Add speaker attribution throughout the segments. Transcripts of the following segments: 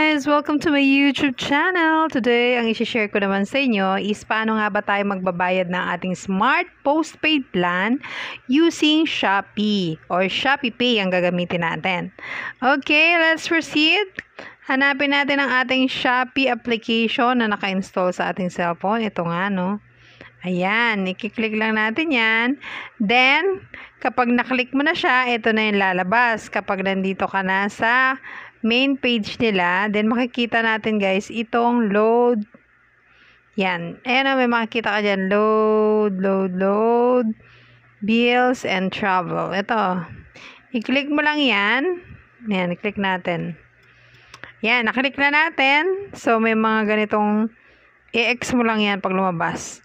Speaker 1: guys! Welcome to my YouTube channel. Today, ang isi-share ko naman sa inyo is paano nga ba tayo magbabayad ng ating Smart Postpaid Plan using Shopee or Shopee Pay ang gagamitin natin. Okay, let's proceed. Hanapin natin ang ating Shopee application na naka-install sa ating cellphone. Ito nga, no? Ayan, i-click lang natin yan. Then, kapag naklik mo na siya, ito na yung lalabas. Kapag nandito ka na sa main page nila, then makikita natin guys, itong load. Yan. Ayan o, may makikita ka dyan. Load. Bills and travel. Ito. I-click mo lang yan. Yan, i-click natin. Yan, naklik na natin. So, may mga ganitong i-X mo lang yan pag lumabas.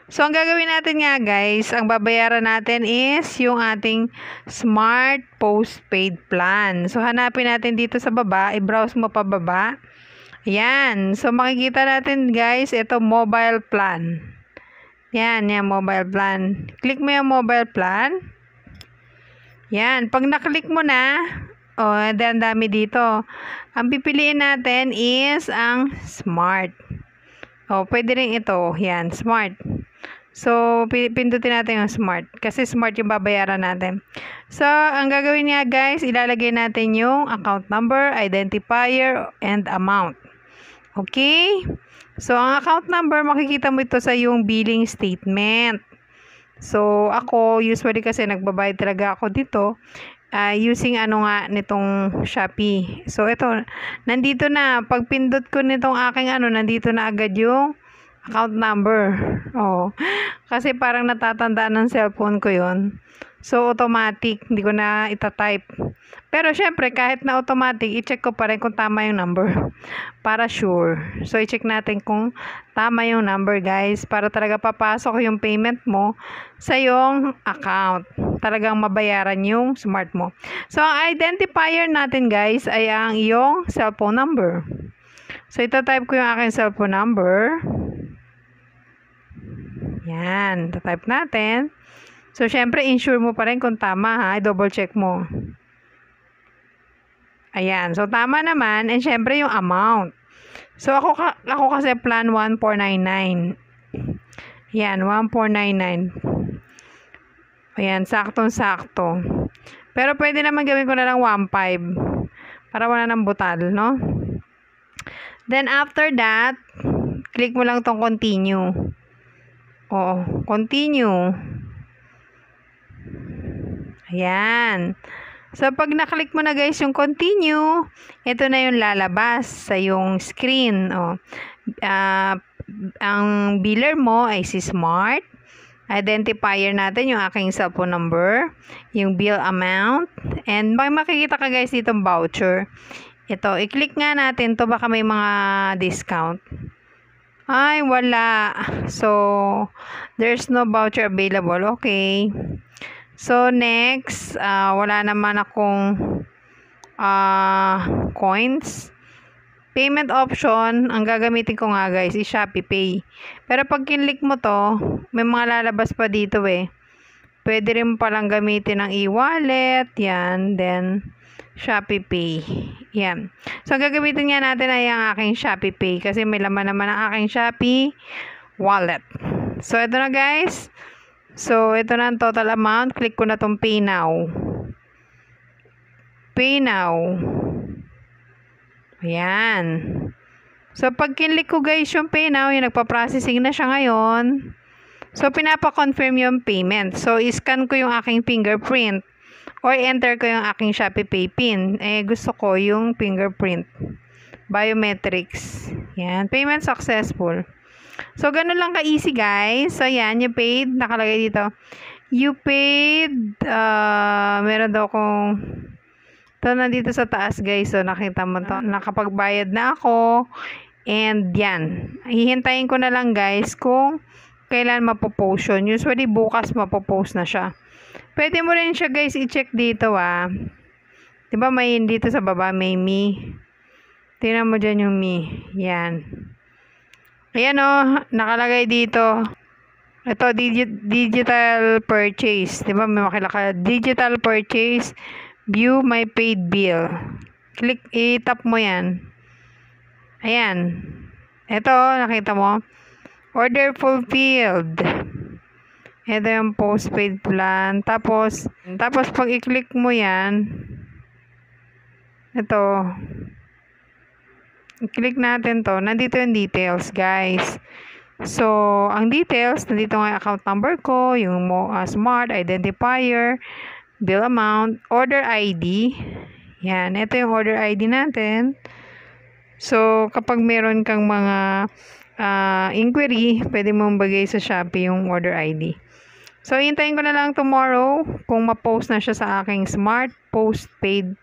Speaker 1: So, ang gagawin natin nga guys, ang babayaran natin is yung ating Smart Postpaid Plan. So, hanapin natin dito sa baba, i-browse mo pa baba. Ayan. So, makikita natin guys, ito mobile plan. Yan, mobile plan. Click mo yung mobile plan. Yan. Pag naklik mo na, then dami dito. Ang pipiliin natin is ang Smart. Pwede rin ito. Yan, Smart. So, pindutin natin yung Smart. Kasi Smart yung babayaran natin. So, ang gagawin niya guys, ilalagay natin yung account number, identifier, and amount. Okay? So, ang account number, makikita mo ito sa yung billing statement. So, ako, usually kasi nagbabayad talaga ako dito. Using nitong Shopee. So, ito, nandito na. Pag pindot ko nitong aking nandito na agad yung account number. Kasi parang natatandaan ng cellphone ko yon. So, automatic. Hindi ko na itatype. Pero, syempre, kahit na automatic, i-check ko pa rin kung tama yung number. Para sure. So, i-check natin kung tama yung number, guys. Para talaga papasok yung payment mo sa yung account. Talagang mabayaran yung Smart mo. So, ang identifier natin, guys, ay ang iyong cellphone number. So, ito-type ko yung aking cellphone number. Yan. Ito-type natin. So, syempre, ensure mo pa rin kung tama, ha? I-double check mo. Ayan. So, tama naman. And syempre, yung amount. So, ako kasi plan 1499. Yan, 1499. Ayan, saktong-sakto. Pero, pwede naman gawin ko na lang 15. Para wala nang butal, no? Then, after that, click mo lang tong continue. Continue. Ayan. So, pag naklik mo na guys yung continue, ito na yung lalabas sa yung screen. Ang biller mo ay si Smart. Identifier natin yung aking cellphone number, yung bill amount, and makikita ka guys ditong voucher. Ito, i-click nga natin to, baka may mga discount. Ay, wala. So, there's no voucher available. Okay. So, next, wala naman akong coins. Payment option, ang gagamitin ko nga guys, is Shopee Pay. Pero pag kinlik mo to, may mga lalabas pa dito eh. Pwede rin palang gamitin ng e-wallet, yan, then Shopee Pay. Yan. So, gagamitin nga natin ay ang aking Shopee Pay kasi may laman naman ang aking Shopee wallet. So, ito na guys. So, ito na ang total amount. Click ko na itong Pay Now. Pay Now. Ayan. So, pag kinlik ko guys yung Pay Now, yung nagpa-processing na siya ngayon. So, pinapa-confirm yung payment. So, iscan ko yung aking fingerprint. Or enter ko yung aking Shopee Pay PIN. Gusto ko yung fingerprint. Biometrics. Yan. Payment successful. So, ganun lang ka-easy guys. So, yan. You paid. Nakalagay dito. You paid. Meron daw kung ito nandito sa taas guys. So, nakita mo to. Nakapagbayad na ako. And yan. Hihintayin ko na lang guys kung kailan mapopost yun. Usually, bukas mapopost na siya. Pwede mo rin siya guys i-check dito Diba may dito sa baba may me. Tingnan mo dyan yung me. Yan. Ayan nakalagay dito. Ito digital purchase. Diba may makilaka digital purchase. View my paid bill. Click, i-tap mo yan. Ayan. Ito, nakita mo? Order fulfilled. Ito yung postpaid plan. Tapos pag i-click mo yan, ito, i-click natin to, nandito yung details, guys. So, ang details, nandito nga yung account number ko, yung smart identifier, bill amount, order ID. Yan, ito yung order ID natin. So, kapag meron kang mga inquiry, pwede mong bagay sa Shopee yung order ID. So, hintayin ko na lang tomorrow kung ma-post na siya sa aking smart postpaid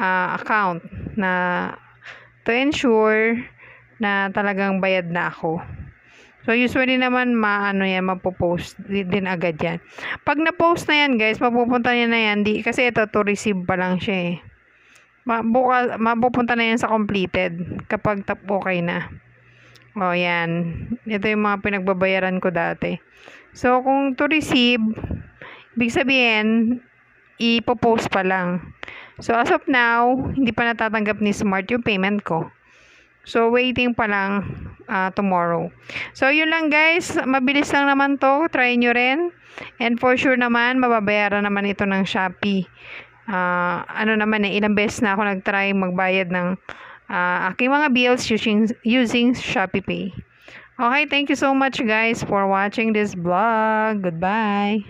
Speaker 1: account na to ensure na talagang bayad na ako. So, usually naman, mapopost din agad yan. Pag na-post na yan, guys, mapupunta niya na yan. Kasi ito, to receive pa lang siya eh. Mapupunta na yan sa completed kapag okay na. O, yan. Ito yung mga pinagbabayaran ko dati. So, kung to receive, ibig sabihin, ipopost pa lang. So, as of now, hindi pa natatanggap ni Smart yung payment ko. So, waiting pa lang tomorrow. So, yun lang guys. Mabilis lang naman to. Try nyo rin. And for sure naman, mababayaran naman ito ng Shopee. Ilang beses na ako nag-try magbayad ng aking mga bills using Shopee Pay. Okay, thank you so much guys for watching this vlog. Goodbye.